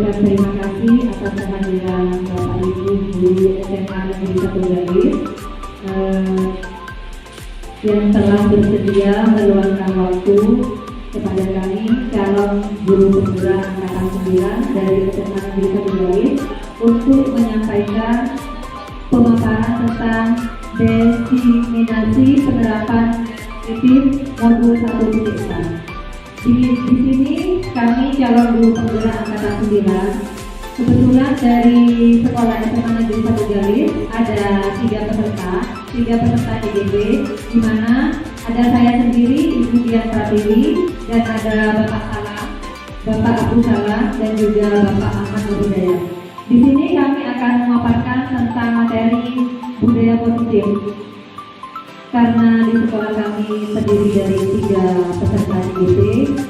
mengucapkan terima kasih atas kehadiran Bapak Ibu Guru SMA Negeri 1 Galis yang telah bersedia meluangkan waktu kepada kami calon guru penggerak angkatan 9 dari SMA Negeri 1 Galis untuk menyampaikan pemaparan tentang diseminasi penerapan kritis modul 1.4. Di sini kami calon guru penggerak angkatan 9 kebetulan dari sekolah SMA Negeri 1 Galis ada 3 peserta DGB, di mana ada saya sendiri, Ibu Dian Pratiwi, dan ada Bapak Salam, Bapak Abu Salam, dan juga Bapak Ahmad Budaya. Di sini kami akan memaparkan tentang materi budaya positif. Karena di sekolah kami terdiri dari 3 peserta DGB,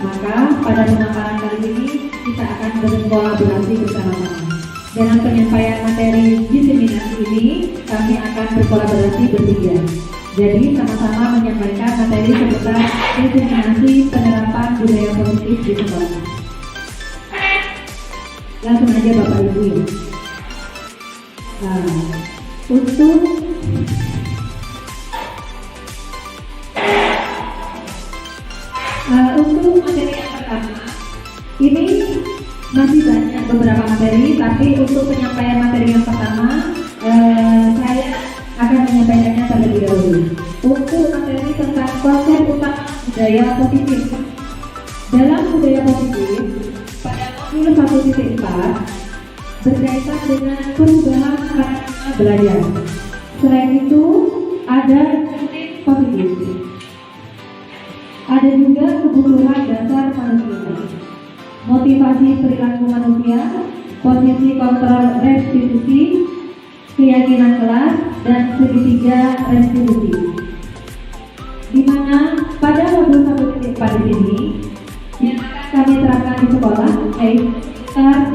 maka pada pemaparan kali ini kita akan berkolaborasi bersama-sama. Dalam penyampaian materi diseminasi ini, kami akan berkolaborasi bertiga. Jadi sama-sama menyampaikan materi seputar diseminasi penerapan budaya positif di sekolah. Langsung aja Bapak Ibu. Untuk materi yang pertama, ini masih banyak beberapa materi, tapi untuk penyampaian materi yang pertama, saya akan menyampaikannya terlebih dahulu. Untuk materi tentang konsep utama budaya positif. Dalam budaya positif, pada modul 1.4 berkaitan dengan perubahan paradigma belajar. Selain itu, ada kritik positif. Ada juga kebutuhan dasar manusia, motivasi perilaku manusia, posisi kontrol restitusi, keyakinan kelas, dan segitiga restitusi. Di mana pada modul 1.4 ini yang akan kami terapkan di sekolah yaitu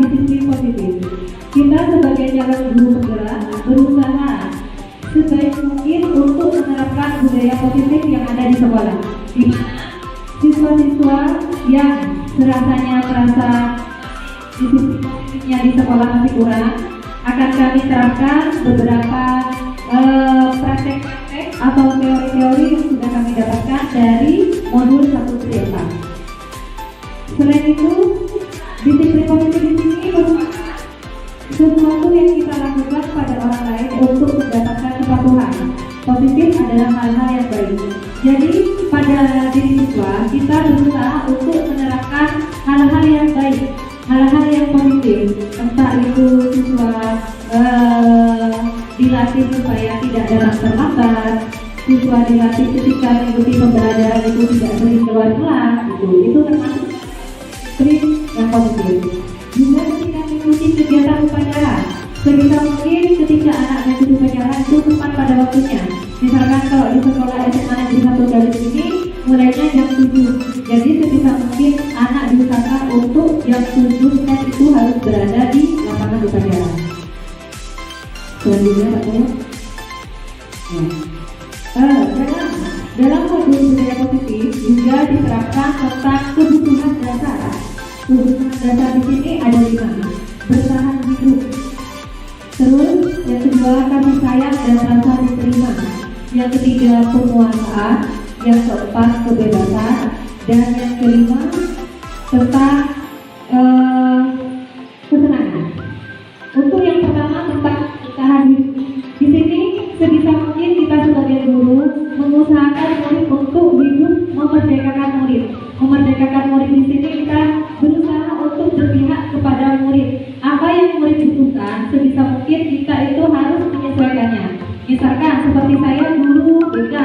disiplin positif. Kita sebagai calon guru penggerak berusaha sebaik mungkin untuk menerapkan budaya positif yang ada di sekolah, di mana siswa-siswa yang rasanya merasa disiplin positifnya di sekolah masih kurang, akan kami terapkan beberapa praktek-praktek atau teori-teori yang sudah kami dapatkan dari modul 1.4. Selain itu, disiplin positif di sini merupakan sesuatu yang kita lakukan pada orang lain untuk mendapatkan kepatuhan. Positif adalah hal-hal yang baik. Jadi pada diri siswa kita berusaha untuk menerapkan hal-hal yang baik, hal-hal yang positif. Entah itu siswa dilatih supaya tidak datang terlambat, siswa dilatih ketika mengikuti pembelajaran itu tidak sering keluar kelas, itu termasuk disiplin yang positif. Juga ketika mengikuti kegiatan upacara, sebisa mungkin ketika anak mengikuti upacara itu tepat pada waktunya. Misalkan kalau di sekolah SMA Negeri 1 Galis ini mulainya jam 7, jadi sebisa mungkin anak diusahakan untuk jam 7 itu harus berada di lapangan upacara. Selanjutnya Pak Teo. Dalam modul budaya positif juga diterapkan tentang kebutuhan dasar. Kebutuhan dasar di sini ada 5. Bertahan hidup. Terus yang kedua kasih sayang dan rasa diterima. Yang ketiga penguasaan. Yang keempat kebebasan. Dan yang kelima tentang kesenangan. Untuk yang pertama tentang bertahan hidup. Di sini sebisa mungkin kita sebagai guru mengusahakan murid untuk hidup memerdekakan murid. Memerdekakan murid di sini kita berusaha untuk berpihak kepada murid. Apa yang murid butuhkan sebisa mungkin kita itu harus menyesuaikannya. Misalkan seperti saya dulu BK.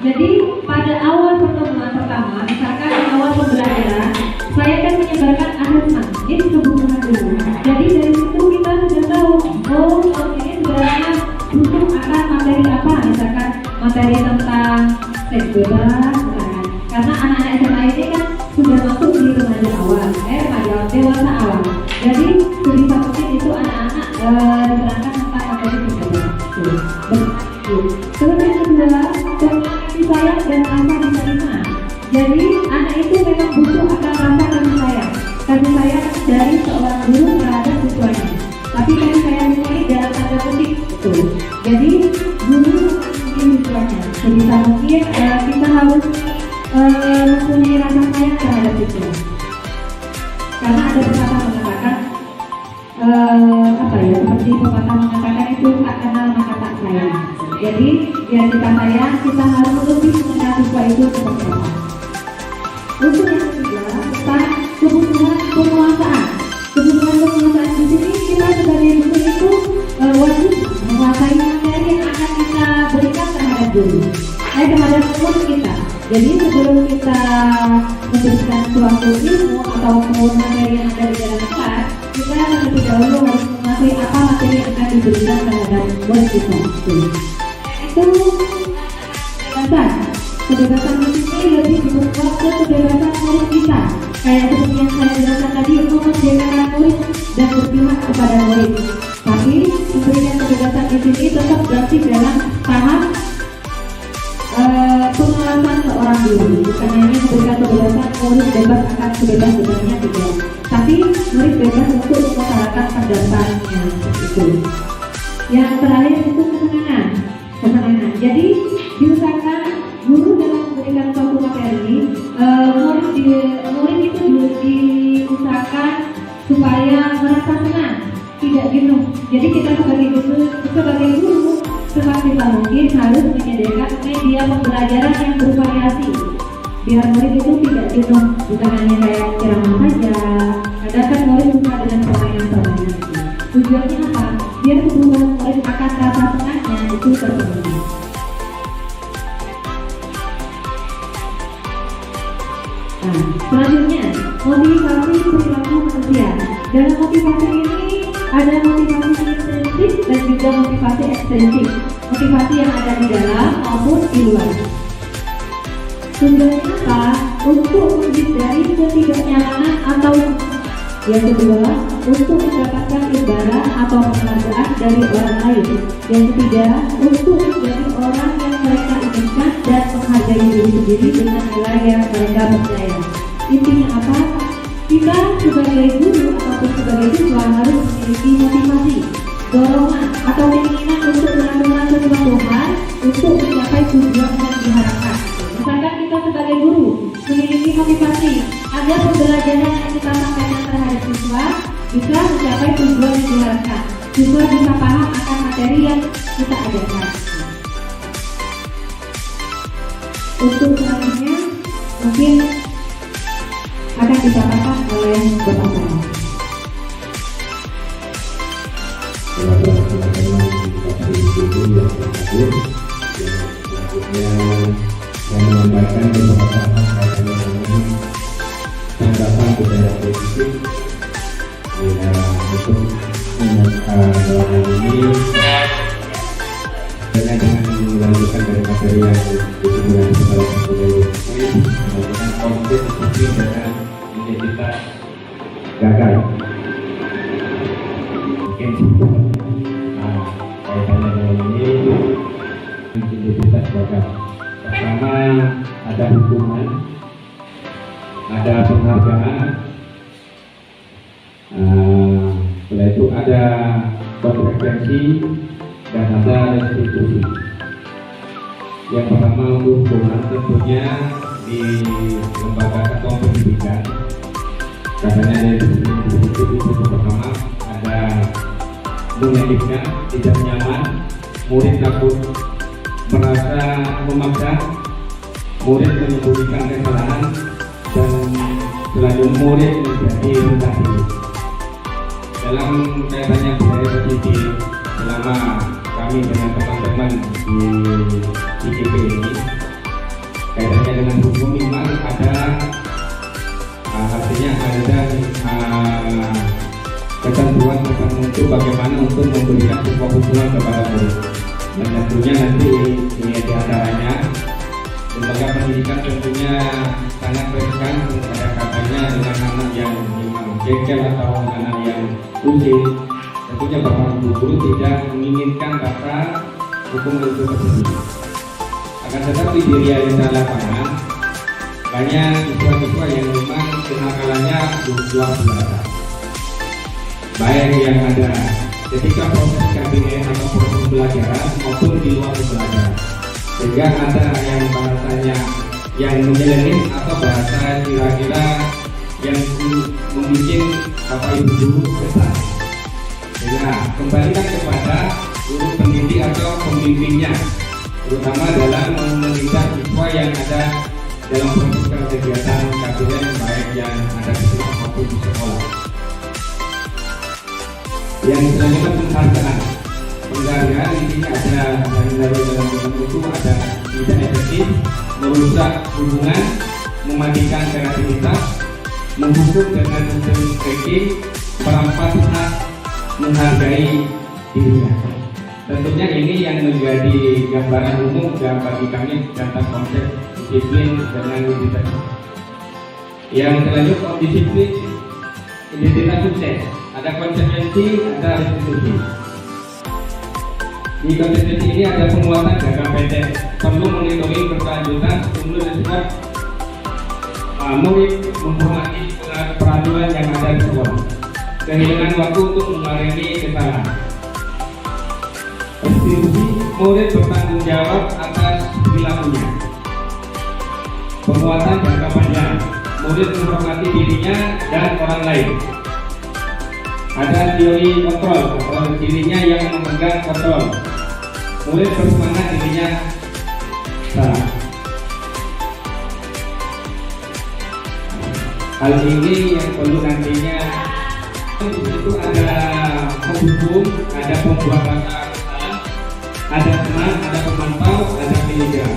Jadi pada awal pertemuan pertama, misalkan di awal pembelajaran, saya kan menyebarkan asesmen. Ini kebutuhan dulu. Jadi dari situ kita sudah tahu, ini sebenarnya butuh akan materi apa, misalkan materi tentang seks bebas, karena anak-anak SMA ini kan sudah masuk di remaja awal, remaja dewasa awal. Jadi sebisa mungkin itu anak-anak diterangkan tentang materi seks bebas. Terus yang kedua, kasih sayang dan rasa diterima. Jadi anak itu memang butuh akan rasa kasih sayang dari seorang guru Tuh. Jadi guru mungkin siswanya sebisa mungkin kita harus mempunyai rasa sayang terhadap siswa. Karena ada pepatah mengatakan seperti pepatah mengatakan itu tak kenal maka tak sayang. Jadi biar kita sayang, kita harus lebih mengenal siswa itu seperti apa. Untuk yang ketiga tentang kebutuhan penguasaan. Kebutuhan penguasaan di sini kita sebagai guru itu wajib menguasai materi yang akan kita berikan terhadap guru, terhadap murid kita. Jadi sebelum kita memberikan suatu ilmu ataupun materi yang ada di dalam kelas, kita terlebih dahulu harus menguasai apa materi yang akan diberikan terhadap murid kita. Itu kebebasan di sini lebih diperkuat ke kebebasan murid kita. Kayak seperti yang saya jelaskan tadi, memerdekakan murid dan berpihak kepada murid. Tapi memberikan kebebasan di sini tetap berarti dalam tahap pengawasan seorang guru. Bukan hanya memberikan kebebasan murid bebas akan sebebas-bebasnya tidak, tapi murid bebas untuk mengutarakan pendapatnya itu. Yang terakhir itu kesenangan. Jadi diusahakan guru dalam memberikan suatu materi, murid itu diusahakan supaya merasa senang, tidak jenuh. Jadi kita sebagai guru semaksimal mungkin harus menyediakan media pembelajaran yang bervariasi, biar murid itu tidak jenuh, bukan hanya kayak ceramah saja. Kadang kan murid suka dengan permainan-permainan. Tujuannya apa? Biar kebutuhan murid akan rasa senangnya itu terpenuhi. Nah, selanjutnya motivasi perilaku manusia. Dalam motivasi ini ada motivasi intrinsik dan juga motivasi ekstrinsik. Motivasi yang ada di dalam maupun di luar. Tujuannya apa? Untuk menghindari ketidaknyamanan atau yang kedua, untuk mendapatkan imbalan atau penghargaan dari orang lain. Yang ketiga, untuk menjadi orang yang mereka inginkan dan menghargai diri sendiri dengan nilai yang mereka percaya. Intinya apa? Kita sebagai guru ataupun sebagai siswa harus memiliki motivasi, dorongan atau keinginan untuk melakukan sesuatu hal untuk mencapai tujuan yang diharapkan. Misalkan kita sebagai guru memiliki motivasi agar pembelajaran yang kita sampaikan terhadap siswa bisa mencapai tujuan yang diharapkan. Siswa bisa paham akan materi yang kita ajarkan. Untuk selanjutnya mungkin akan disampaikan oleh Bapak saya. Yang menyampaikan beberapa tanggapan secara positif untuk dalam ini dengan melanjutkan dari materi yang disebutkan secara sebagai dengan konflik dengan identitas gagal. Mungkin kaitannya dengan ini identitas gagal. Pertama ada hukuman, ada penghargaan, setelah itu ada konsekuensi dan ada restitusi. Yang pertama hukuman tentunya di lembaga atau pendidikan. Katanya dari itu pertama ada menyedihkan, tidak nyaman, murid takut merasa memaksa, murid menyembunyikan kesalahan, dan selanjutnya murid menjadi rendah diri. Dalam kaitannya budaya positif, selama kami dengan teman-teman di ICP ini, kaitannya dengan hukum memang ada artinya ada ketentuan tertentu bagaimana untuk memberikan sebuah hukuman kepada murid. Dan tentunya nanti ini diantaranya lembaga pendidikan tentunya sangat berkesan pada katanya dengan anak yang memang jengkel atau anak yang usil. Tentunya Bapak Ibu guru tidak menginginkan rasa hukum itu terjadi. Akan tetapi di realita lapangan banyak siswa-siswa yang memang kenakalannya luar biasa. Baik yang ada ketika proses kabinet atau proses pembelajaran maupun di luar pembelajaran, sehingga ada yang bahasanya yang menyelenik atau bahasa kira-kira yang membuat Bapak Ibu guru kesal. Sehingga kembalikan kepada guru pendidik atau pembimbingnya, terutama dalam menindak siswa yang ada dalam proses kegiatan kabinet baik yang ada di sekolah maupun di sekolah. Yang selanjutnya penghargaan intinya ada dari dalam itu ada tidak efektif, merusak hubungan, mematikan kreativitas, menghukum dengan sistem ranking, merampas hak, menghargai dirinya. Tentunya ini yang menjadi gambaran umum dan bagi kami tentang konsep disiplin dengan identitas. Yang selanjutnya disiplin identitas sukses. Ada konsekuensi, ada restitusi. Di konsekuensi ini ada penguatan jangka pendek, perlu monitoring berkelanjutan, untuk setiap murid menghormati peraturan yang ada di sekolah. Kehilangan waktu untuk mengurangi kesalahan. Restitusi, murid bertanggung jawab atas perilakunya. Penguatan jangka panjang, murid menghormati dirinya dan orang lain. Ada teori kontrol dirinya yang memegang kontrol. Murid bersemangat dirinya salah. Hal ini yang perlu nantinya itu ada penghukum, ada pembuat rasa salah, ada teman, ada pemantau, ada penyedia.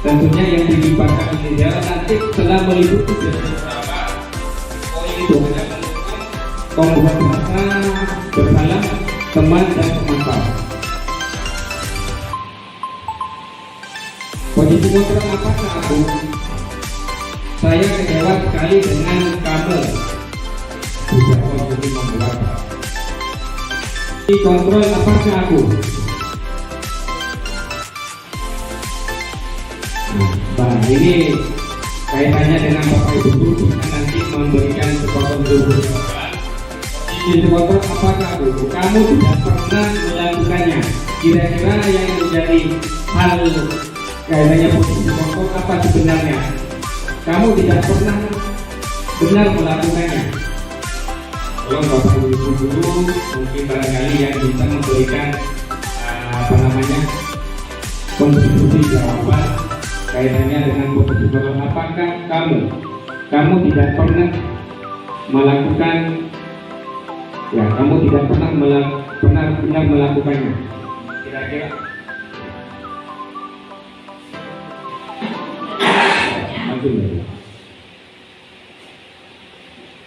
Tentunya yang dilibatkan penyedia nanti setelah meliputi beberapa poin itu ada pembuat rasa bersalah, teman dan pemantau. Posisi kontrol apakah aku? Saya kecewa sekali dengan kamu. Tidak posisi membuat. Kontrol apakah aku? Nah, ini kaitannya dengan Bapak Ibu guru nanti memberikan sebuah kontrol. Posisi kontrol apakah aku? Kamu tidak pernah melakukannya. Kira-kira yang menjadi hal kaitannya posisi kontrol apa sebenarnya? Kamu tidak pernah benar melakukannya. Kalau Bapak Ibu guru mungkin barangkali yang bisa memberikan kontribusi jawaban kaitannya dengan posisi kontrol. Apakah kamu tidak pernah melakukan, ya kamu tidak pernah benar melakukannya. Kira-kira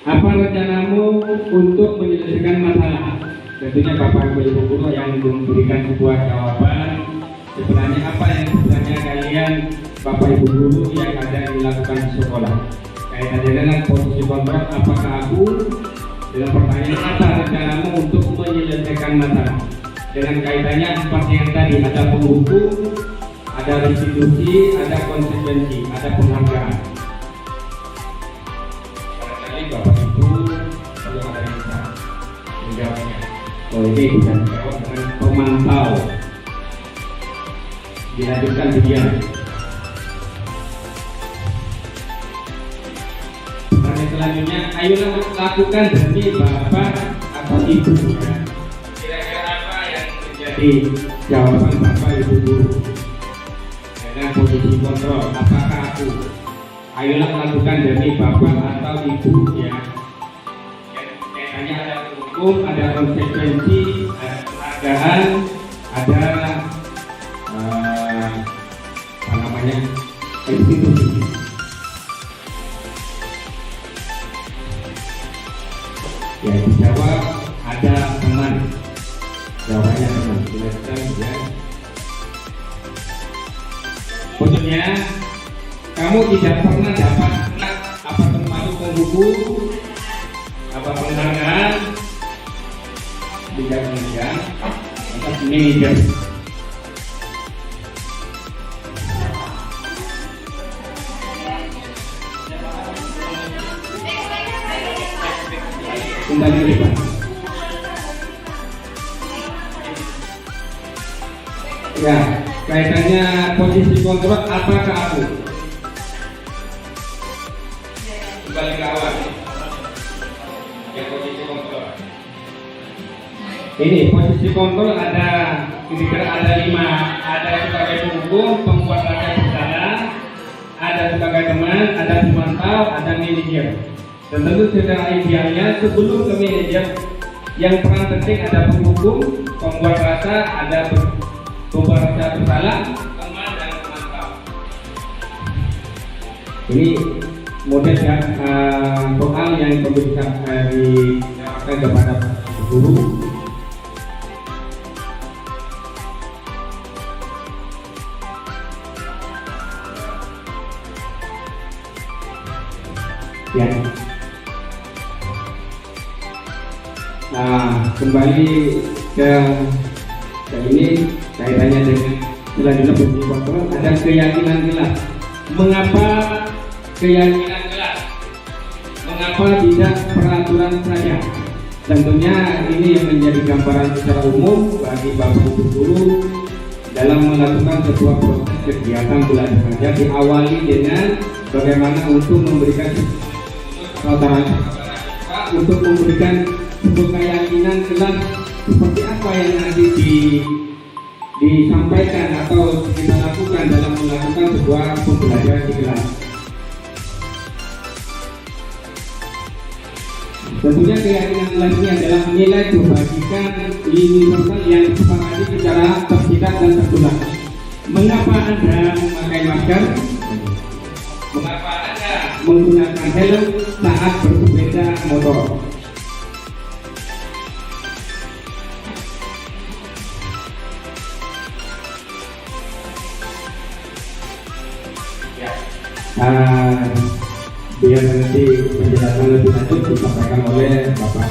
apa rencanamu untuk menyelesaikan masalah? Tentunya Bapak Ibu guru yang memberikan sebuah jawaban. Sebenarnya apa yang sebenarnya kalian Bapak Ibu guru yang ada dilakukan di sekolah? Kaitannya dengan posisi kontrol apakah aku? Dengan pertanyaan apa rencanamu untuk menyelesaikan masalah? Dengan kaitannya seperti yang tadi, ada penghukum, ada restitusi, ada konsekuensi, ada penghargaan. Barangkali Bapak Ibu kalau ada yang bisa menjawabnya. Oh, ini bisa dijawab dengan pemantau. Dilanjutkan video. Pertanyaan selanjutnya, ayolah lakukan demi Bapak atau Ibu. Kira-kira apa yang menjadi jawaban Bapak Ibu guru? Posisi kontrol apakah aku? Ayolah lakukan demi Bapak atau Ibu, ya. Kayaknya ada hukum, ada konsekuensi, ada penghargaan, ada restitusi. Ya dijawab ada teman. Jawabannya teman. Silakan ya. Maksudnya, kamu tidak pernah dapat apa termasuk penghukum, apa penghargaan, tidak kemudian, atas manajer. Kembali ke depan. Ya, kaitannya posisi kontrol apakah aku? Kembali ke awal. Ya, posisi kontrol. Ini posisi kontrol ada kira-kira ada 5. Ada sebagai penghukum, pembuat rakyat bersama, ada sebagai teman, ada pemantau, ada manajer. Dan tentu secara idealnya sebelum ke manajer, yang peran penting ada penghukum, pembuat rasa, ada pembuat rasa bersalah, teman dan pemantau. Ini model yang soal yang perlu dijawabkan kepada guru. Ya. Nah, kembali ke ini kaitannya dengan selanjutnya posisi kontrol ada keyakinan jelas. Mengapa keyakinan jelas? Mengapa tidak peraturan saja? Tentunya ini yang menjadi gambaran secara umum bagi Bapak Ibu guru dalam melakukan sebuah proses kegiatan belajar mengajar diawali dengan bagaimana untuk memberikan untuk memberikan sebuah keyakinan jelas seperti apa yang nanti disampaikan atau kita lakukan dalam melakukan sebuah pembelajaran di kelas. Tentunya keyakinan jelas ini adalah nilai kebajikan universal yang disepakati secara tersirat dan tertulis. Mengapa Anda memakai masker? Mengapa Anda menggunakan helm saat bersepeda motor? Ya. Biar nanti penjelasan lebih lanjut disampaikan oleh Bapak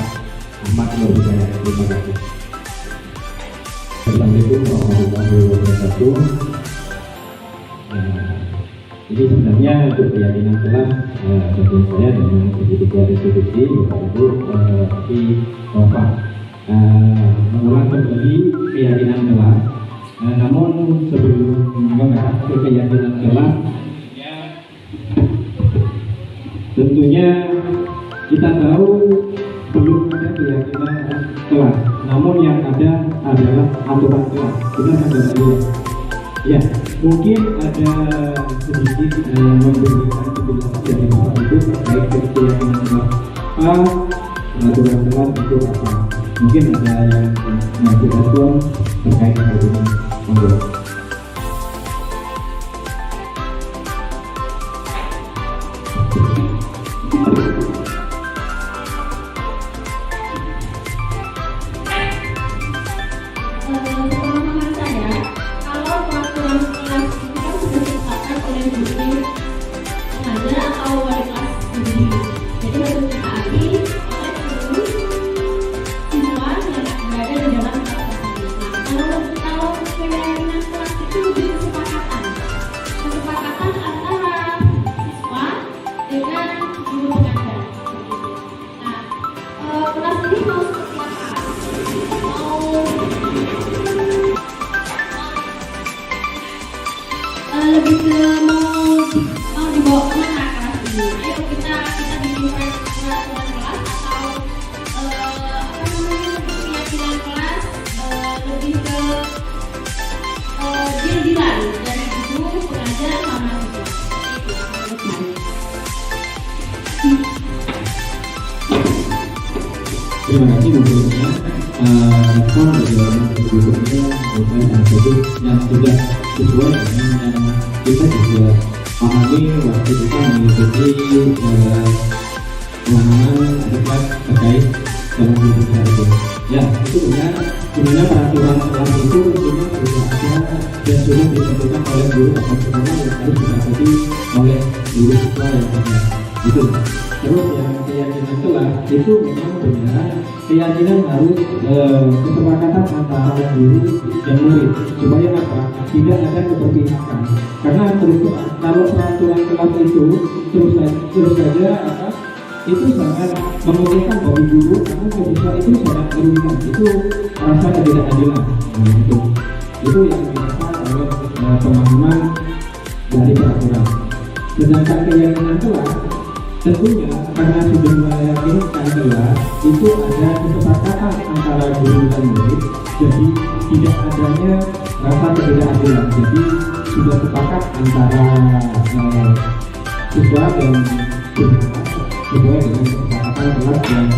Ahmad Nur Hidayat. Terima kasih. Assalamualaikum warahmatullahi wabarakatuh. Ini sebenarnya untuk keyakinan kelas bagi saya dengan tiga institusi Bapak Ibu tapi Bapak mengulang kembali keyakinan kelas. Namun sebelum membahas keyakinan kelas, tentunya kita tahu belum ada keyakinan kelas. Namun yang ada adalah aturan kelas. Benar ada ya? Ya, mungkin ada sedikit memberikan penjelasan dari Bapak Ibu terkait keyakinan kelas apa, aturan kelas itu apa. Mungkin ada yang ngasih respon terkait hal ini. Monggo. Lebih ke mau dibawa kemana kelas ini? Ayo kita bikin peraturan kelas atau keyakinan kelas lebih ke deal-dealan dari guru, pengajar sama siswa. Terima kasih sebelumnya. Respon dari berikutnya merupakan satu yang sudah sesuai dengan yang kita juga pahami waktu kita mengikuti pemahaman debat terkait dalam hidup itu. Ya, itu benar. Sebenarnya peraturan kelas itu tentunya sudah ada dan sudah ditentukan oleh guru atau sekolah yang harus dipatuhi oleh guru siswa yang ada. Itu. Terus yang keyakinan kelas itu memang benar keyakinan harus kesepakatan antara guru dan murid supaya apa? Tidak ada keberpihakan. Karena terus kalau peraturan kelas itu terus saja apa? Itu sangat menguntungkan bagi guru karena siswa itu sangat merugikan. Itu rasa ketidakadilan. Itu. Itu yang didasar oleh pemahaman dari peraturan. Sedangkan keyakinan pula tentunya karena sudah meyakinkan pula itu ada kesepakatan antara guru dan murid, jadi tidak adanya rasa ketidakadilan. Jadi sudah sepakat antara siswa dan guru sesuai dengan kesepakatan kelas yang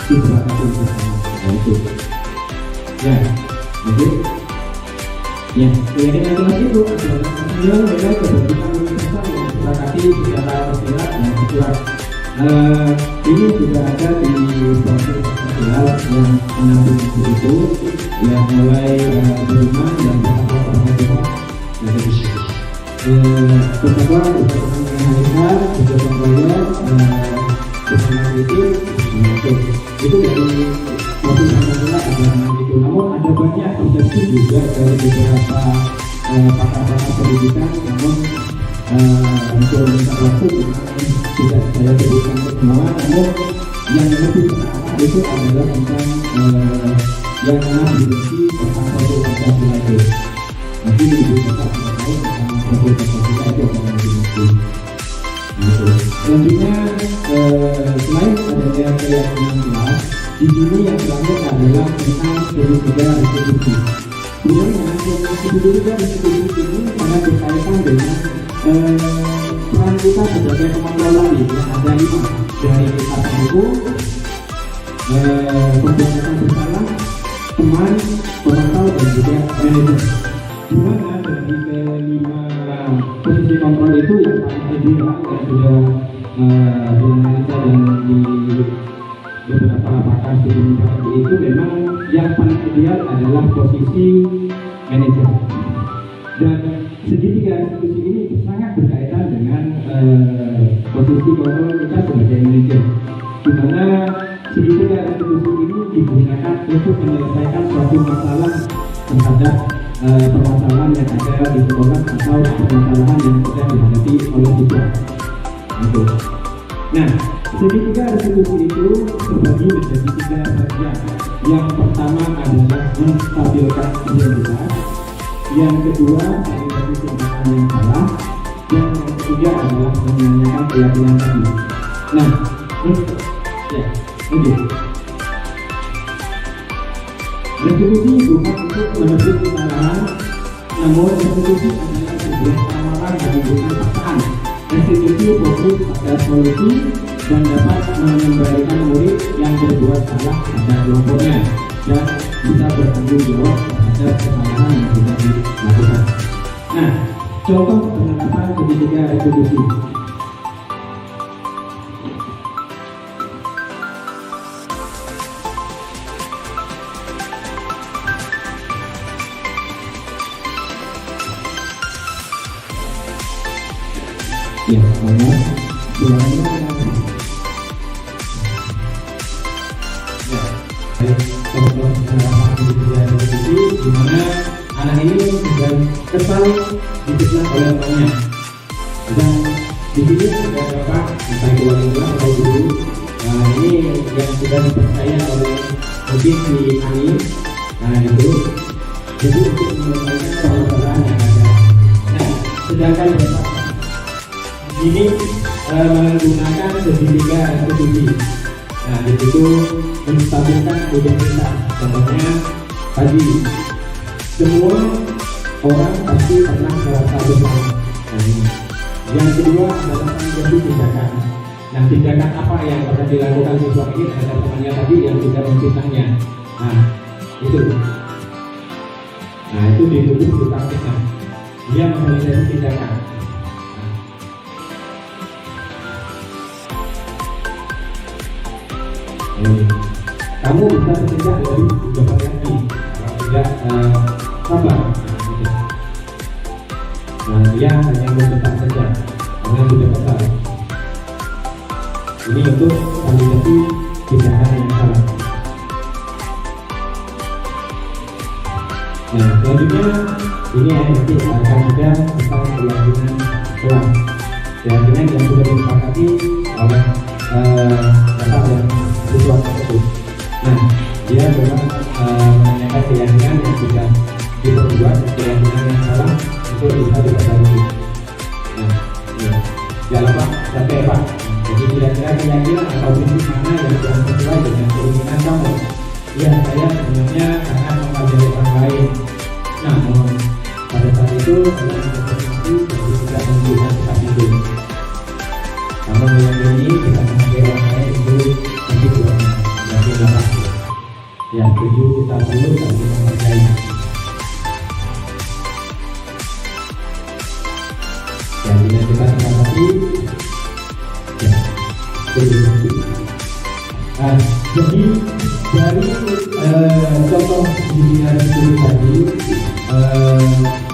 disepakati bersama. Itu ya, jadi ya keyakinan kelas itu adalah nilai kebentukan universal yang disepakati secara tersirat dan tersurat. Ini sudah ada di proses sosial yang menanggung itu, yang mulai beriman dan bertakwa kepada Tuhan dan bertakwa bersama dengan Tuhan, bergotong royong bersama itu dari proses sosial agama itu. Namun ada banyak persepsi juga dari beberapa pakar-pakar pendidikan, namun untuk minta waktu tidak saya sebutkan semua. Namun yang lebih pertama itu adalah tentang yang mana dimensi tentang proses Pancasila itu. Nanti ibu bapak tahu tentang proses Pancasila itu akan dimensi. Selanjutnya selain adanya keyakinan kelas, di sini yang terakhir adalah tentang segitiga restitusi. Sebenarnya segitiga restitusi ini sangat berkaitan dengan peran kita sebagai pengelola yang ada 5 dari kita hukum, pembuatan bersalah, teman, pemantau dan juga manajer. Dimana dari kelima posisi kontrol itu yang paling ideal yang sudah dianalisa dan di beberapa pakar studi itu memang yang paling ideal adalah posisi manajer. Dan segitiga institusi ini sangat berkaitan dengan posisi kontrol kita sebagai manajer, di mana segitiga institusi ini digunakan untuk menyelesaikan suatu masalah terhadap permasalahan yang ada di sekolah atau permasalahan yang sedang dihadapi oleh siswa. Nah, segitiga institusi itu terbagi menjadi 3 bagian. Yang pertama adalah menstabilkan identitas. Yang kedua, validasi tindakan yang salah, dan yang ketiga adalah menanyakan keyakinan tadi. Nah, ya, lanjut. Restitusi bukan untuk menutup kesalahan, namun restitusi adalah sebuah tawaran dan bukan paksaan. Restitusi fokus pada solusi dan dapat mengembalikan murid yang berbuat salah pada kelompoknya dan bisa bertanggung jawab terhadap kesalahan yang sudah dilakukan. Nah, contoh penerapan segitiga restitusi. Ya, suaranya di mana anak ini sudah kesal difitnah oleh temannya, dan di sini ada bapak entah itu wali kelas atau guru. Nah, ini yang sudah dipercaya oleh mungkin si Ani. Nah, itu jadi untuk menyelesaikan permasalahan yang ada. Nah, sedangkan bapak ini menggunakan segitiga restitusi. Nah, di situ menstabilkan identitas. Contohnya tadi, semua orang pasti pernah merasa bersalah. Nah, ini. Yang kedua adalah menjadi tindakan. Nah, tindakan apa yang pernah dilakukan siswa ini terhadap temannya tadi yang sudah memfitnahnya. Nah, itu. Nah, itu ditutup di prakteknya. Dia menjadi tindakan. Kamu bisa bertindak lebih cepat lagi kalau tidak sabar. Nah, dia hanya berdetak saja karena sudah besar. Ini untuk validasi tindakan yang salah. Nah, selanjutnya ini nanti akan ada tentang keyakinan kelas. Keyakinan yang sudah disepakati oleh bapak dan siswa tersebut. Nah, dia memang menanyakan keyakinan yang sudah diperbuat keyakinan yang salah itu bisa diperbaiki. Nah, jangan lupa sampai Pak. Jadi kira-kira keyakinan atau prinsip mana yang kurang sesuai dengan keinginan kamu? Ya, saya sebenarnya sangat menghargai orang lain. Namun pada saat itu saya berkonsentrasi jadi tidak menggunakan sifat itu. Kamu meyakini tidak menghargai orang lain itu nanti buatnya yakin apa? Yang tujuh kita perlu saling menghargai. Yang tidak kita sepakati, ya, nah, jadi dari contoh dunia itu tadi,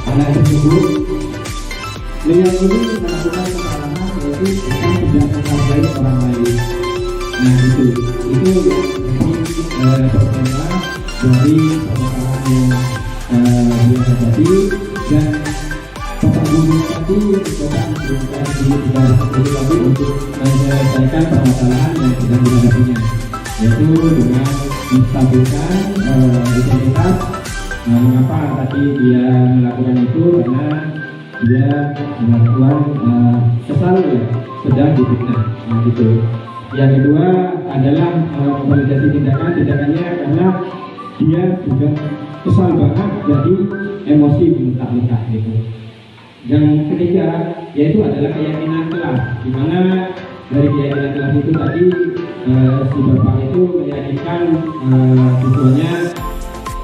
anak tersebut meyakini melakukan kesalahan yaitu bukan tidak menghargai orang lain. Nah itu yang pertama dari permasalahan yang dia terjadi, dan Bapak Guru tadi mencoba memberikan diri tadi untuk menyelesaikan permasalahan yang sedang dihadapinya, yaitu dengan menstabilkan identitas. Mengapa tadi dia melakukan itu? Karena dia melakukan kesal ya, sedang difitnah. Nah gitu. Yang kedua adalah memvalidasi tindakannya karena dia juga kesal banget, jadi emosi muntah-muntah gitu. Yang ketiga yaitu adalah keyakinan kelas, di mana dari keyakinan kelas itu tadi si bapak itu meyakinkan siswanya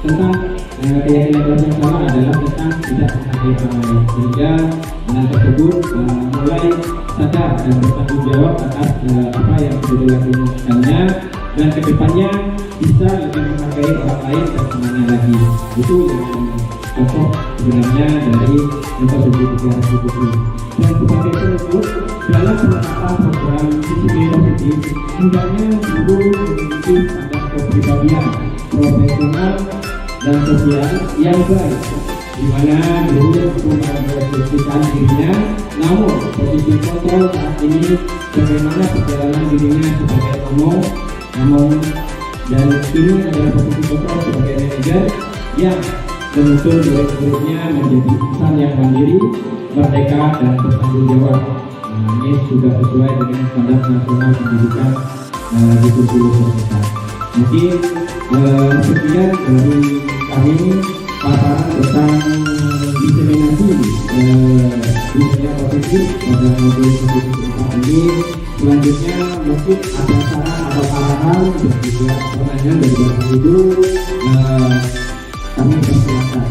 tentang keyakinan kelas yang salah adalah tentang tidak menghargai orang lain, sehingga anak tersebut mulai sadar dan bertanggung jawab atas apa yang sudah dilakukannya, dan kedepannya bisa lebih menghargai orang lain dan semuanya lagi. Itu yang pokok sebenarnya dari metode 360. Dan sebagai penutup dalam penerapan program disiplin positif, hendaknya guru memiliki standar kepribadian profesional dan sosial yang baik, di mana guru mampu merefleksikan dirinya, namun posisi kontrol saat ini bagaimana perjalanan dirinya sebagai ngomong, dan ini adalah posisi kontrol sebagai manajer yang menuntun murid-muridnya menjadi insan yang mandiri, merdeka, dan bertanggung jawab. Nah, ini sudah sesuai dengan standar nasional pendidikan di kurikulum pemerintah. Mungkin sekian dari kami paparan tentang diseminasi dunia positif pada modul positif ini. Selanjutnya mungkin ada saran atau arahan dan juga pertanyaan dari Bapak Ibu, kami persilakan.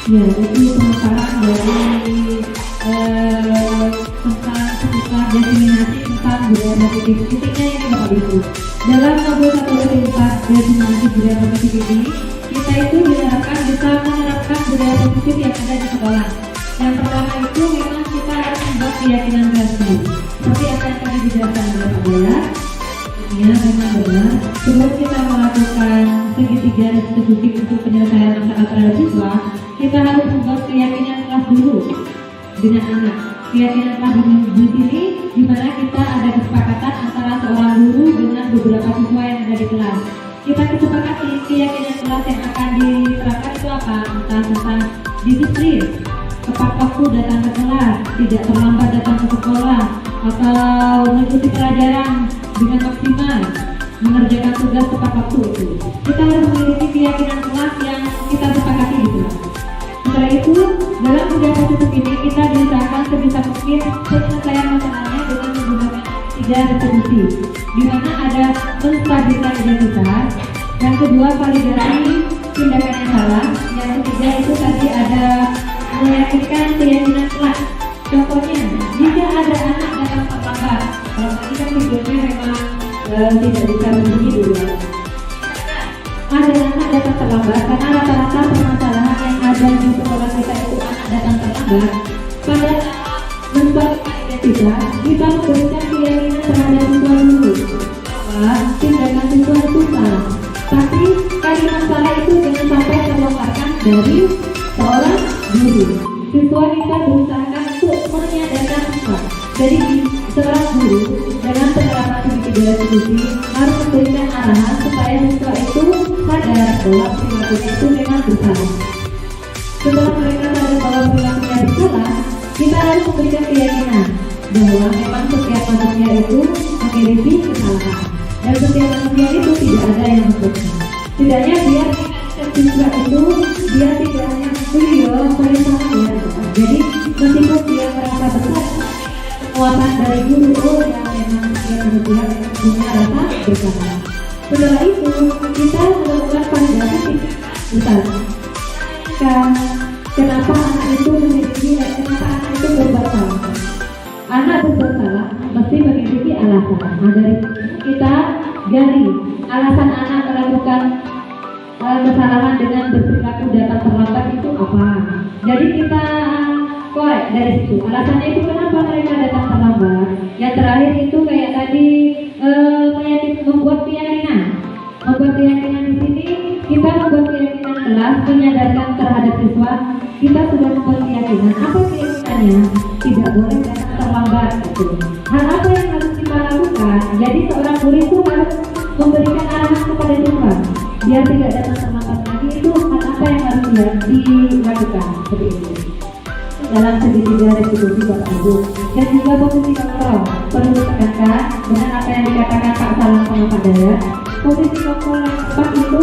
Ya, itu pemaparan dari tentang seputar diseminasi tentang budaya positif. Titiknya ini Bapak Ibu. Dalam modul 1/4 diseminasi budaya positif ini, kita itu diharapkan bisa menerapkan budaya positif yang ada di sekolah. Yang pertama itu memang kita harus membuat keyakinan diri. Seperti apa yang tadi dijelaskan oleh Pak Bola, ya memang benar. Sebelum kita melakukan segitiga restitusi untuk penyelesaian masalah terhadap siswa, kita harus membuat keyakinan kelas dulu dengan anak. Keyakinan kelas di sini, di mana kita ada kesepakatan antara seorang guru dengan beberapa siswa yang ada di kelas. Kita kesepakati keyakinan kelas yang akan diterapkan itu apa? Entah tentang disiplin, tepat waktu datang ke kelas, tidak terlambat datang ke sekolah, atau mengikuti pelajaran dengan maksimal, mengerjakan tugas tepat waktu itu. Kita harus memiliki keyakinan kelas yang kita sepakati gitu. Setelah itu, dalam budaya positif ini kita diusahakan sebisa mungkin penyelesaian masalahnya dengan menggunakan 3 restitusi, di mana ada menstabilkan identitas, yang kedua validasi tindakan yang salah, yang ketiga itu tadi ada meyakinkan keyakinan kelas. Contohnya, jika ada anak datang terlambat, kalau tadi kan videonya memang tidak bisa begini dulu. Ada anak datang terlambat karena rata-rata permasalahan yang ada di sekolah kita itu anak datang terlambat. Pada menstabilkan identitas, kita memberikan keyakinan terhadap siswa dulu bahwa tindakan siswa itu salah. Tapi kalimat salah itu jangan sampai terlontarkan dari seorang guru. Siswa kita berusaha untuk menyadarkan siswa. Jadi seorang guru dalam diskusi harus memberikan arahan supaya siswa itu sadar bahwa perilakunya itu memang bersalah. Setelah mereka sadar bahwa perilakunya bersalah, kita harus memberikan keyakinan bahwa memang setiap manusia itu memiliki kesalahan dan setiap manusia itu tidak ada yang sempurna. Setidaknya biar siswa itu dia tidak hanya saya salah ya. Jadi meskipun dia merasa besar kekuatan dari guru, oh ya memang dia kemudian punya rasa bersalah. Setelah itu kita melakukan validasi besar. Kenapa anak itu memiliki, kenapa anak itu berbuat salah? Anak berbuat salah mesti memiliki alasan. Nah, dari kita gali alasan anak melakukan kesalahan dengan berperilaku datang terlambat itu apa? Jadi kita korek dari situ. Alasannya itu kenapa mereka datang terlambat? Yang terakhir itu kayak tadi membuat keyakinan. Membuat keyakinan di sini kita membuat keyakinan kelas, menyadarkan terhadap siswa. Kita sudah membuat keyakinan. Apa keyakinannya? Tidak boleh datang terlambat. Gitu. Hal apa yang harus kita lakukan? Jadi seorang guru itu harus memberikan arahan kepada siswa biar tidak datang terlambat lagi. Itu hal apa yang harus dilakukan seperti itu dalam segitiga restitusi Bapak Ibu. Dan juga posisi kontrol perlu ditekankan dengan apa yang dikatakan Pak Salam sama Pak Dayat. Posisi kontrol yang tepat itu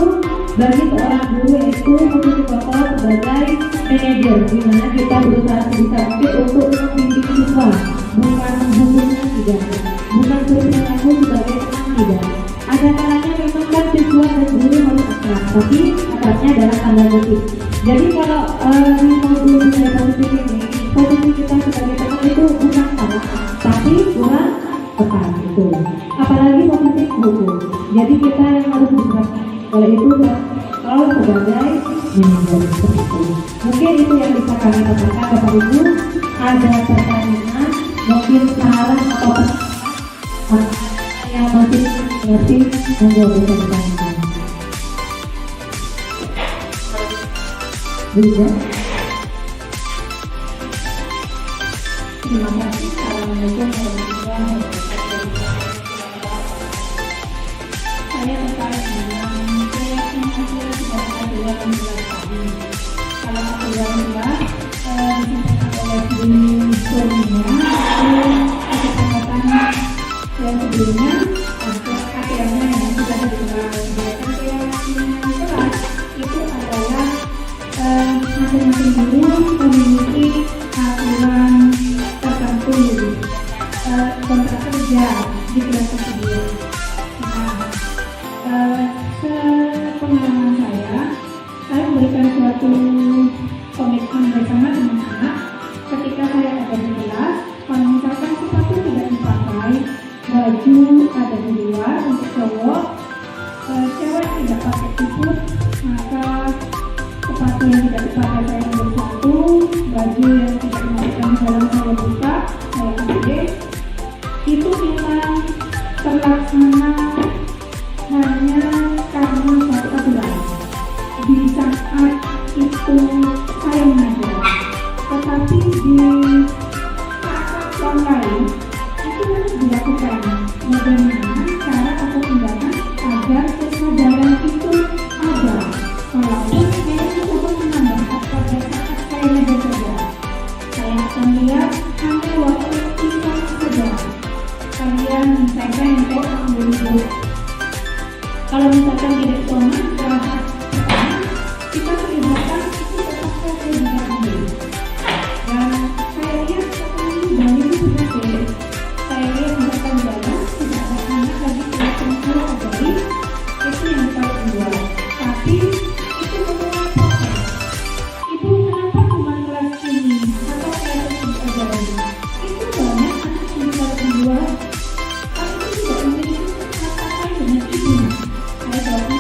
bagi seorang guru yaitu posisi kontrol sebagai manajer, di mana kita berusaha sebisa mungkin untuk membimbing siswa, bukan menghukumnya, tidak, bukan berperilaku sebagai teman, tidak. Ada kalanya memang kan siswa dan guru harus akrab, tapi akrabnya dalam tanda kutip. Jadi kalau di modul budaya positif ini, posisi kita sebagai teman itu bukan salah, tapi kurang tepat itu. Apalagi posisi hukum. Jadi kita yang harus diperhatikan oleh itu kalau sebagai manajer seperti itu. Mungkin itu yang bisa kami katakan Bapak Ibu. Ada pertanyaan, mungkin saran atau yang masih ngerti menjawab pertanyaan. Bisa? Terima kasih. Assalamualaikum warahmatullahi wabarakatuh. Saya tertarik dengan proyek yang hasil sudah ada tadi. Kalau hasil jelas disampaikan oleh Bu Sorina itu kesempatan yang sebelumnya KPM-nya yang sudah dikenal. KPM kelas itu adalah masing-masing guru memiliki aturan tertentu kontrak kerja di kelas tersebut. Sepengalaman saya memberikan suatu komitmen bersama dengan anak ketika saya ada di kelas. Kalau misalkan sepatu tidak dipakai, baju ada di luar untuk cowok, cewek tidak pakai siput, maka sepatu yang tidak dipakai saya ambil satu, baju yang tidak dimasukkan di dalam saya buka, saya ambil. Itu memang terlaksana hanya karena satu aturan. Di saat itu saya mengajar, tetapi di saat yang lain itu harus dilakukan. Bagaimana cara atau tindakan agar kesadaran itu ada, walaupun saya tidak menambah pada saat saya mengajar saja. Saya akan lihat hanya waktu kita saja. Kalian misalkan untuk mengambil. Kalau misalkan tidak sama, kita perlihatkan itu tetap saja diambil. Dan saya lihat sekarang ini itu berhasil. Saya lihat misalkan jalan tidak ada anak lagi kelihatan keluar dari itu yang saya buat. Tapi itu merupakan proses. Ibu kenapa cuma kelas ini atau kelas diajari? Itu banyak anak yang bisa keluar, tapi tidak memiliki kata-kata dengan ibu. Saya jawabnya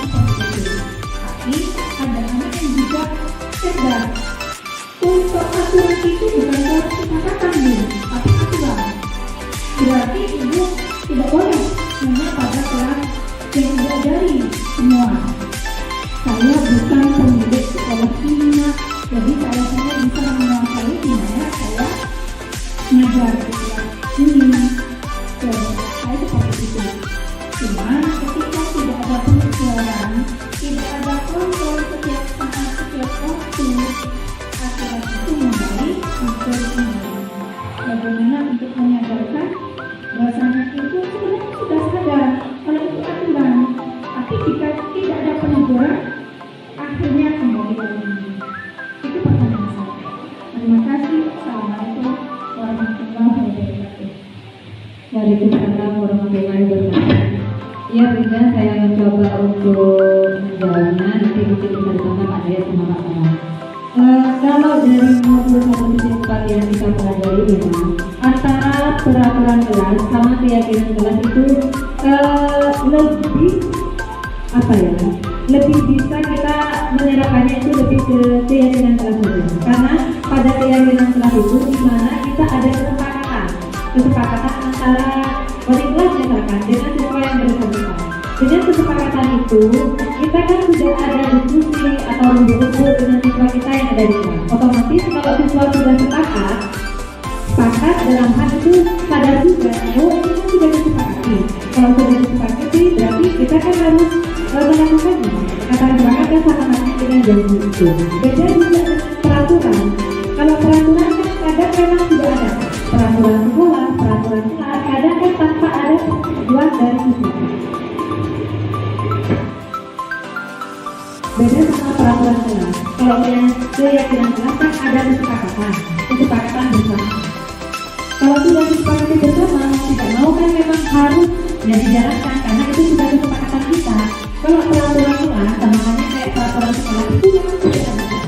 bagaimana untuk menyadarkan bahwasanya itu sebenarnya sudah sadar kalau itu aturan, tapi jika tidak ada peneguran akhirnya kembali lagi. Itu pertanyaan saya. Terima kasih. Assalamualaikum warahmatullahi wabarakatuh. Waalaikumsalam warahmatullahi wabarakatuh. Ya, Bunda, saya mencoba untuk menjawabnya. Nanti mungkin bisa ditanya Pak Dayat sama Pak Tama. Kalau dari modul 1.4 yang kita pelajari memang antara peraturan kelas sama keyakinan kelas itu lebih apa ya? Lebih bisa kita menyerapkannya itu lebih ke keyakinan kelas saja. Karena pada keyakinan kelas itu di mana kita ada kesepakatan antara wali kelas misalkan dengan siswa yang bersangkutan. Dengan kesepakatan itu kita kan sudah ada diskusi atau rumbu-rumbu dengan siswa kita yang ada di kelas. Otomatis kalau siswa sudah sepakat dalam hal itu sadar juga, oh ini sudah disepakati. Kalau sudah disepakati berarti kita kan harus melakukannya. Kata sepakat kan sama halnya dengan janji itu. Beda juga dengan peraturan. Kalau peraturan kan kadang memang sudah ada peraturan sekolah, peraturan kelas, kadang kan tanpa ada buat dari siswa. Beda sama peraturan kelas. Kalau keyakinan kelas kan ada kesepakatan bersama. Kalau sudah disepakati bersama, tidak mau kan memang harus dijalankan karena itu sudah kesepakatan kita. Kalau peraturan kelas sama halnya kayak peraturan sekolah itu memang sudah ada.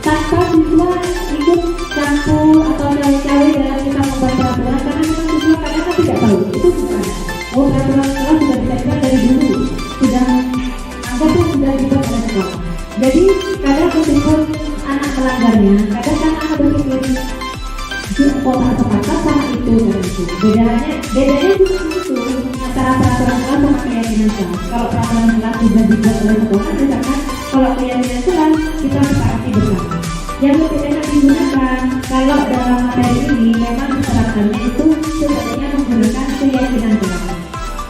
Tanpa siswa ikut campur atau cawe-cawe dalam kita membuat peraturan karena memang siswa kadang tidak tahu itu bukan. Oh, peraturan sekolah sudah ditetapkan dari dulu, sudah dibuat oleh sekolah. Jadi kadang meskipun anak melanggarnya, kadang kan anak berpikir kota sepakat sama itu dan itu. Bedanya cuma itu antara peraturan kelas sama keyakinan kelas. Kalau peraturan kelas sudah dibuat oleh sekolah, misalkan kalau keyakinan kelas kita sepakati bersama. Yang lebih enak digunakan kalau dalam materi ini memang diterapkannya itu sebenarnya menggunakan keyakinan kelas.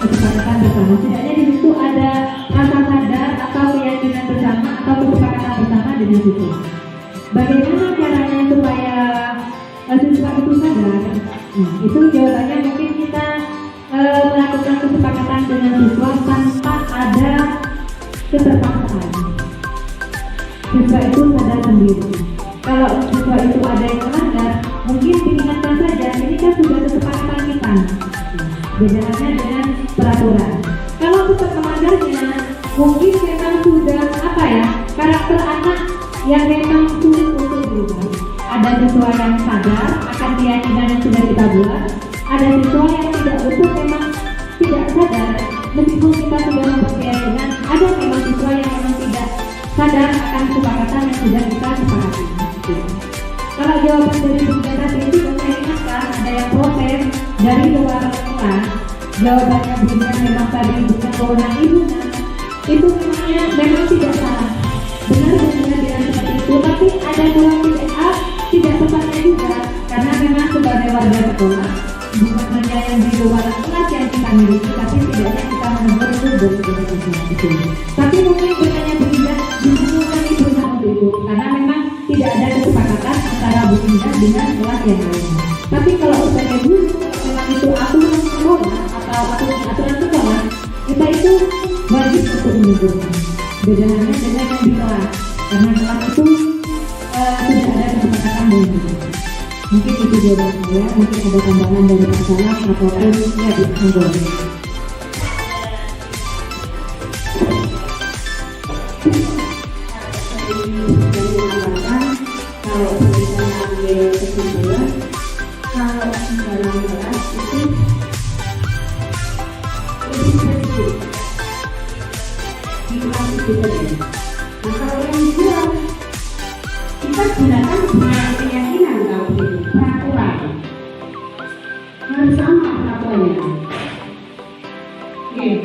Kesepakatan bersama. Setidaknya di situ ada rasa sadar atau keyakinan bersama atau kesepakatan bersama dengan siswa. Bagaimana caranya supaya siswa itu sadar? Nah, itu jawabannya mungkin kita melakukan kesepakatan dengan siswa tanpa ada keterpaksaan. Siswa itu sadar sendiri. Kalau siswa itu ada yang melanggar, mungkin diingatkan saja, ini kan sudah kesepakatan kita. Bedanya dengan peraturan. Kalau tetap melanggarnya, mungkin memang sudah karakter anak yang memang sulit untuk berubah. Ada siswa yang sadar akan keyakinan yang sudah kita buat, ada siswa yang tidak betul memang tidak sadar. Meskipun kita sudah membuat keyakinan, ada memang siswa yang memang tidak sadar akan kesepakatan yang sudah kita sepakati. Kalau jawaban dari Bunda tadi itu saya ingatkan ada yang protes dari luar kelas. Jawabannya Bunda memang tadi bukan kewenangan ibu, itu memang tidak salah. Benar dengan seperti itu, tapi ada dua tidak tepatnya juga karena memang sebagai warga sekolah bukan hanya yang di luar kelas yang kita miliki, tapi setidaknya kita menegur itu. Tapi mungkin bertanya Bunda dihubungkan ibu sama itu karena memang tidak ada kesepakatan antara Bu Bunda dengan kelas yang lain. Tapi kalau sebagai guru, memang itu aturan sekolah atau aturan sekolah, kita itu wajib untuk menegurnya. Bedanya dengan yang di kelas, karena kelas itu tidak ada kesepakatan dengan itu. Mungkin itu jawaban saya, mungkin ada tambahan dari Pak Salam ataupun ya di Anggol. Kalau kita ambil kesimpulan, kalau dalam kelas itu lebih spesifik di kelas itu saja. Nah kalau yang dijual kita gunakan bukan keyakinan kalau itu peraturan harus sama peraturannya. Mungkin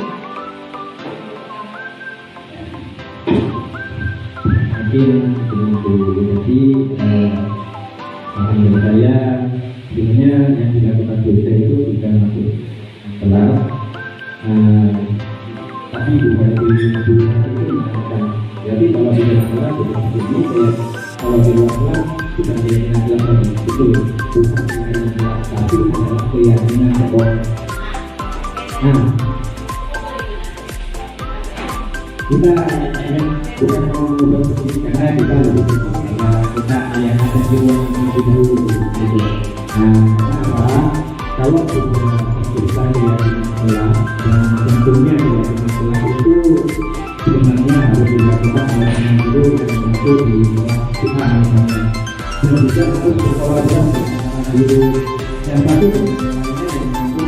jadi akan dari saya sebenarnya yang dilakukan dosen itu sudah masuk kelas, tapi bukan di itu dilakukan. Jadi kalau di dalam kelas seperti ini, kalau di luar kelas bukan keyakinan kelas tadi itu bukan keyakinan kelas, tapi keyakinan sekolah. Nah, kita bukan mau mengubah seperti karena kita lebih kita yang ada di ruang lebih dahulu gitu. Nah, kenapa? Kalau kita lihat sekolah dan tentunya ya sekolah itu sebenarnya harus dilakukan oleh guru yang mampu di kita misalnya, dan juga harus berkolaborasi dengan guru yang satu dengan yang mampu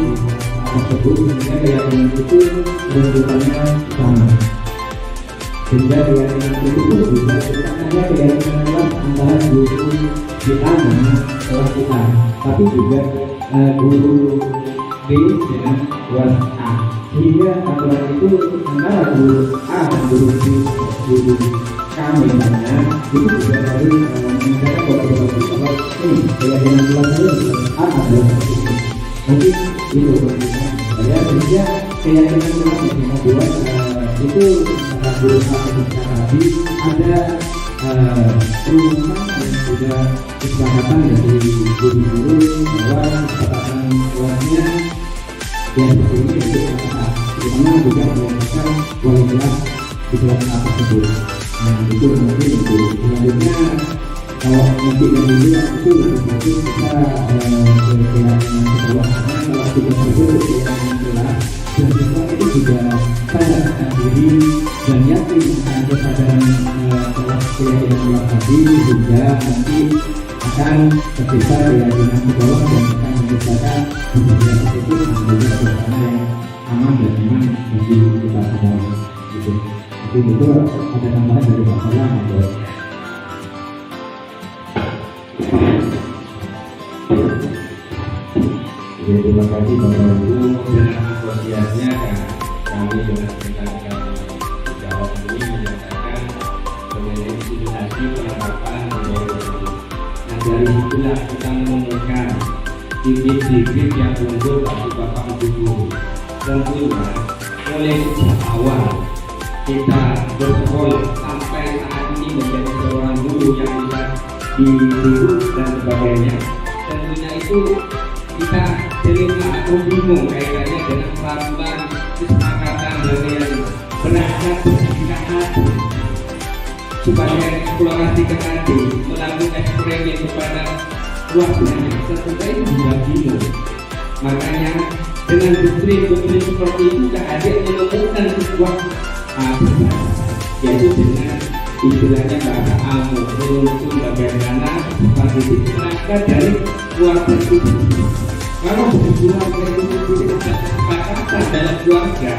tersebut sehingga keyakinan itu menunjukkannya sama. Sehingga keyakinan itu juga bukan hanya keyakinan kelas antara guru di A dengan kelas kita, tapi juga guru B dengan kelas A. Sehingga aturan itu antara guru A dan guru B, guru K misalnya, itu juga harus menggunakan kolaborasi. Kalau ini keyakinan kelas saya A adalah ini, mungkin itu ya, sehingga keyakinan kelas yang kita buat itu guru A dan B ada perumusan dan juga kesepakatan dari guru-guru bahwa kesepakatan kelasnya yang seperti ini itu bagaimana juga menggunakan wali kelas di kelas A tersebut. Nah itu mungkin itu selanjutnya kalau nanti yang dulu itu mungkin kita keyakinan sekolah karena kalau kita tersebut keyakinan kelas dan siswa itu juga sadarkan diri dan yakin akan kesadaran kelas keyakinan kelas tadi sehingga nanti akan tercipta keyakinan sekolah dan akan menciptakan budaya positif dan juga suasana yang aman dan nyaman bagi kita semua gitu. Jadi itu ada tambahan dari Pak Salam atau Jadi terima kasih Bapak Ibu dengan antusiasnya kami dengan rekan-rekan sejawat ini menyatakan mengenai simulasi penerapan budaya positif. Nah dari itulah kita menemukan bibit-bibit yang unggul bagi Bapak Ibu guru. Tentunya mulai sejak awal kita bersekolah sampai saat ini menjadi seorang guru yang bisa ditiru dan sebagainya. Tentunya itu kita cerita atau bingung kaitannya dengan peraturan kesepakatan dengan berangkat berkaitan supaya eksplorasi ke hati melalui eksperimen kepada keluarganya tentunya itu juga bingung. Makanya dengan doktrin seperti itu kehadir menemukan sebuah yaitu dengan istilahnya bahasa ilmu merunsum bagaimana seperti berangkat dari keluarga itu. Kalau keluarga itu tidak kesepakatan dalam keluarga,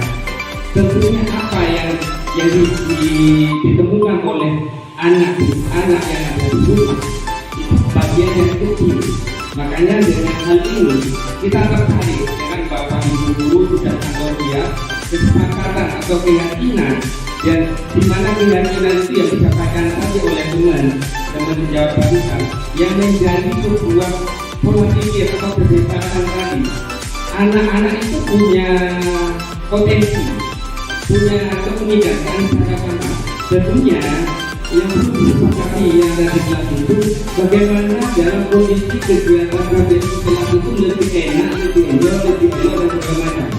tentunya apa yang ditemukan oleh anak yang ada di rumah itu bagian yang kecil. Makanya dengan hal ini kita tertarik dengan Bapak Ibu guru sudah sangat kesepakatan atau keyakinan dan di mana keyakinan itu yang disampaikan tadi oleh teman menjawab barusan yang menjadi sebuah pola pikir atau kebiasaan tadi. Anak-anak itu punya potensi, punya keunikan sama tentunya yang perlu disepakati yang ada di kelas itu bagaimana dalam kondisi kegiatan praktek kelas itu lebih enak, lebih enjoy, lebih elok dan segala macam.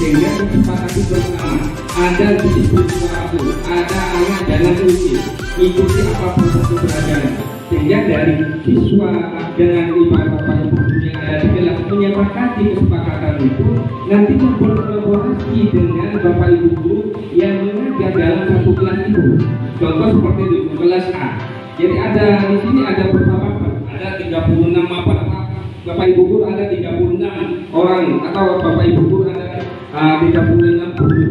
Sehingga kesepakati bersama ada disiplin waktu, ada anak dalam uji ikuti apapun satu pelajaran. Sehingga dari siswa dengan bapak ibu yang ada di kelas menyepakati kesepakatan itu nanti berkolaborasi dengan bapak ibu guru yang mengajar dalam satu kelas itu. Contoh seperti di kelas A. Jadi ada di sini ada beberapa ada 36 bapak ibu guru ada 36 orang atau bapak ibu guru ada 36 guru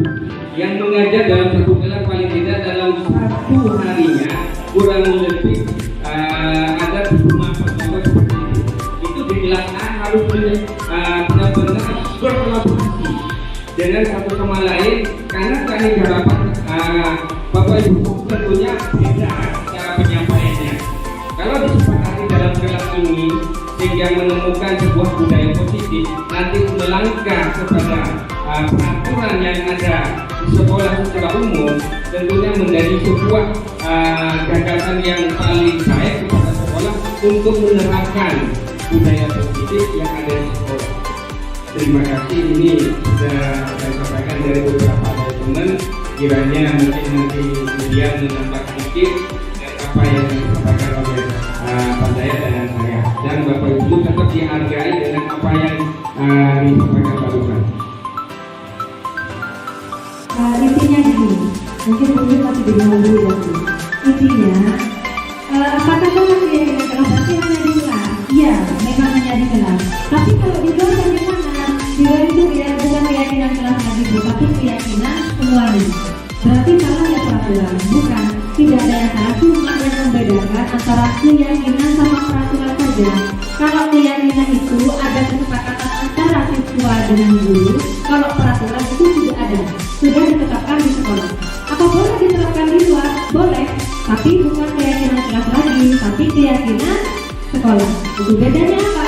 yang mengajar dalam satu kelas paling tidak dalam satu harinya kurang lebih ada 25 pertemuan seperti itu. Itu di kelas A harus benar-benar berkolaborasi dengan satu sama lain karena kami harapan bapak ibu tentunya beda cara penyampaiannya. Kalau disepakati dalam kelas ini sehingga menemukan sebuah budaya positif nanti melangkah kepada peraturan yang ada di sekolah secara umum tentunya menjadi sebuah gagasan yang paling baik kepada sekolah untuk menerapkan budaya positif yang ada di sekolah. terima kasih. Ini sudah saya sampaikan dari beberapa teman. Kiranya mungkin nanti kemudian menambah sedikit apa yang disampaikan oleh Pak Dayat dan saya. Dan Bapak Ibu tetap dihargai dengan apa yang disampaikan barusan. Intinya gini, mungkin masih bingung dulu ya. Intinya, apakah kalau keyakinan kelas berarti hanya di kelas? Iya, memang hanya di kelas. Tapi kalau di luar bagaimana? Di luar itu ya bukan keyakinan kelas lagi, tapi keyakinan semuanya. Berarti salah ya peraturan? Bukan, tidak ada yang salah, cuma yang membedakan antara keyakinan sama peraturan saja. Kalau keyakinan itu ada kesepakatan antara siswa dengan guru, kalau peraturan itu sudah ada, sudah ditetapkan di sekolah. Apa boleh diterapkan di luar? Boleh, tapi bukan keyakinan kelas lagi, tapi keyakinan sekolah. Itu bedanya apa?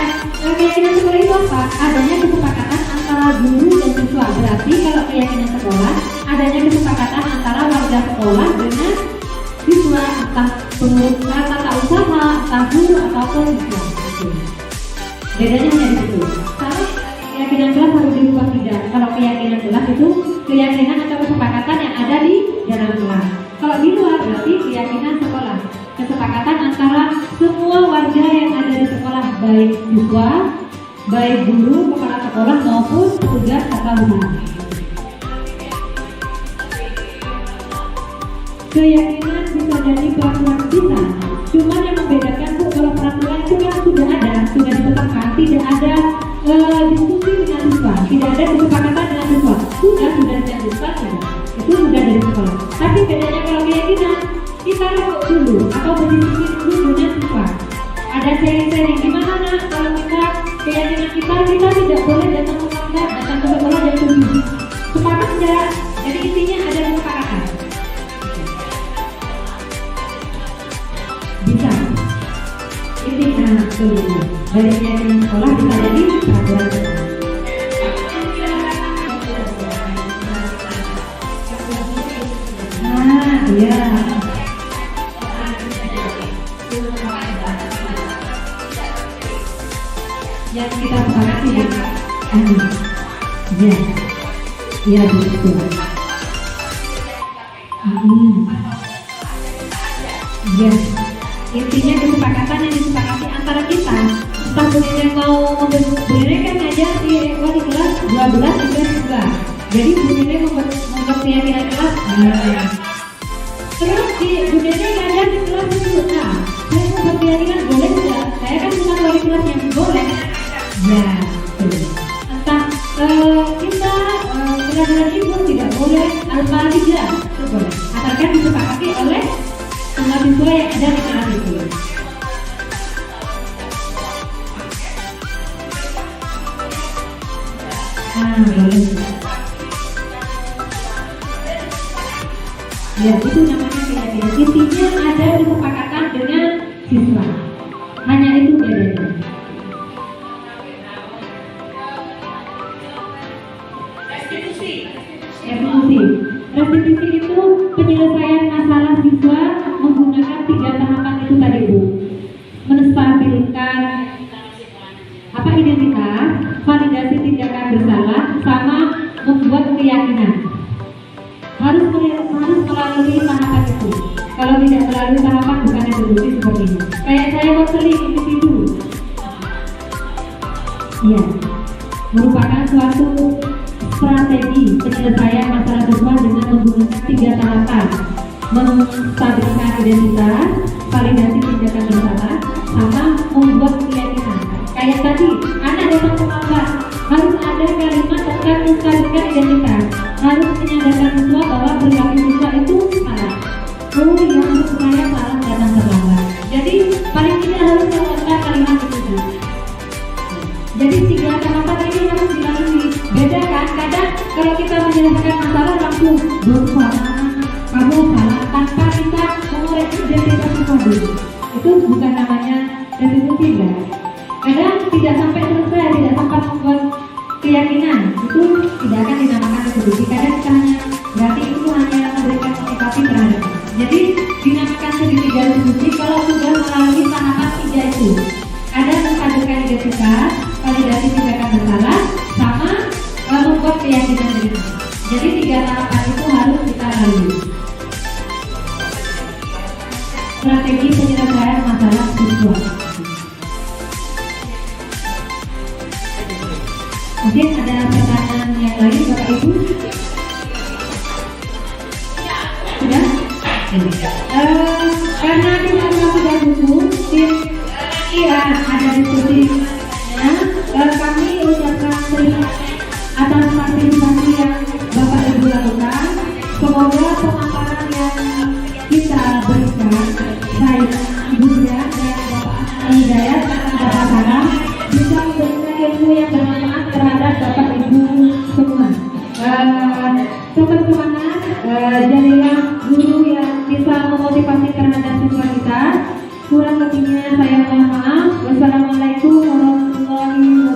Keyakinan sekolah itu apa? Adanya kesepakatan antara guru dan siswa. Berarti kalau keyakinan sekolah, adanya kesepakatan antara warga sekolah dengan siswa, entah pengusaha tata usaha, entah guru ataupun siswa. Bedanya hanya di situ. Kalau keyakinan kelas harus dirubah tidak. Kalau keyakinan kelas itu keyakinan atau kesepakatan yang ada di dalam kelas. Kalau di luar berarti keyakinan sekolah. Kesepakatan antara semua warga yang ada di sekolah, baik siswa, baik guru, kepala sekolah maupun petugas tata usaha. Keyakinan bisa jadi peraturan bisa. Cuma yang membedakan tuh kalau peraturan itu kan sudah ada, sudah ditetapkan, tidak ada diskusi dengan siswa, tidak ada kesepakatan dengan siswa, sudah dilanjutkan saja. Itu sudah dari sekolah. Tapi bedanya kalau keyakinan kita revok dulu atau berdiskusi dulu dengan siswa. Ada sharing-sharing gimana nak kalau kita keyakinan kita tidak boleh datang ke sekolah jam 7. Sepakat tidak? Jadi intinya ada kesepakatan. Bisa. Intinya dulu dari keyakinan sekolah bisa jadi peraturan. Iya. Yang kita sepakati ya. Ya. Ya betul. Ya. Intinya kesepakatan yang disepakati antara kita. Entah Bunene mau Bunene kan ngajar di kelas 12 di kelas 2. Jadi Bunene membuat keyakinan kelas. Terus di Bunene ngajar di kelas 10. Nah, saya membuat keyakinan boleh tidak? Saya kan bukan wali kelas yang boleh. Ya, betul. Entah kita pelajaran ibu tidak boleh, alfa tidak boleh. Asalkan disepakati oleh semua siswa yang ada di kelas itu. Boleh. Ya, itu namanya keyakinan. Intinya ada kesepakatan dengan siswa. Hanya itu bedanya. Restitusi itu penyelesaian masalah siswa menggunakan 3 tahapan itu tadi Bu. Menstabilkan identitas, validasi tindakan bersalah, sama membuat keyakinan. Harus melalui tahapan itu. Kalau tidak melalui tahapan bukan restitusi seperti ini. Kayak saya konseling individu. Iya, merupakan suatu strategi penyelesaian masalah siswa dengan menggunakan 3 tahapan: menstabilkan identitas, validasi tindakan bersalah, sama membuat keyakinan. Kayak tadi, anak datang terlambat, harus ada kalimat tentang menstabilkan identitas, harus menyadarkan siswa bahwa perilaku siswa itu salah. Oh iya, saya salah datang terlambat. Jadi paling tidak harus melakukan kalimat itu. Jadi 3 tahapan ini harus dilalui. Beda kan? Kadang kalau kita menyelesaikan masalah langsung bersalah, kamu salah, tanpa kita mengoreksi identitas siswa dulu. Itu bukan namanya restitusi ya. Kadang tidak sampai selesai, tidak sempat membuat keyakinan, itu tidak akan dinamakan restitusi. Kadang kita hanya berarti itu hanya memberikan motivasi terhadap. Jadi dinamakan segitiga restitusi kalau sudah melalui tahapan 3 itu. Ada menstabilkan identitas, validasi tindakan bersalah, sama Jadi 3 tahapan itu harus kita lalui. Strategi penyelesaian masalah siswa. Mungkin ada pertanyaan yang lain Bapak Ibu? Sudah? Karena kita sudah buku, ada diskusinya, kami ucapkan terima kasih atas partisipasi yang Bapak Ibu lakukan. Semoga pemaparan yang kita berikan, baik Ibu Dian dan Bapak Hidayat dan Bapak Sarah, bisa memberikan ilmu yang bermanfaat terhadap Bapak Ibu semua. Teman-teman, jadilah guru yang bisa memotivasi terhadap siswa kita. Kurang lebihnya saya mohon maaf. Wassalamualaikum warahmatullahi wabarakatuh.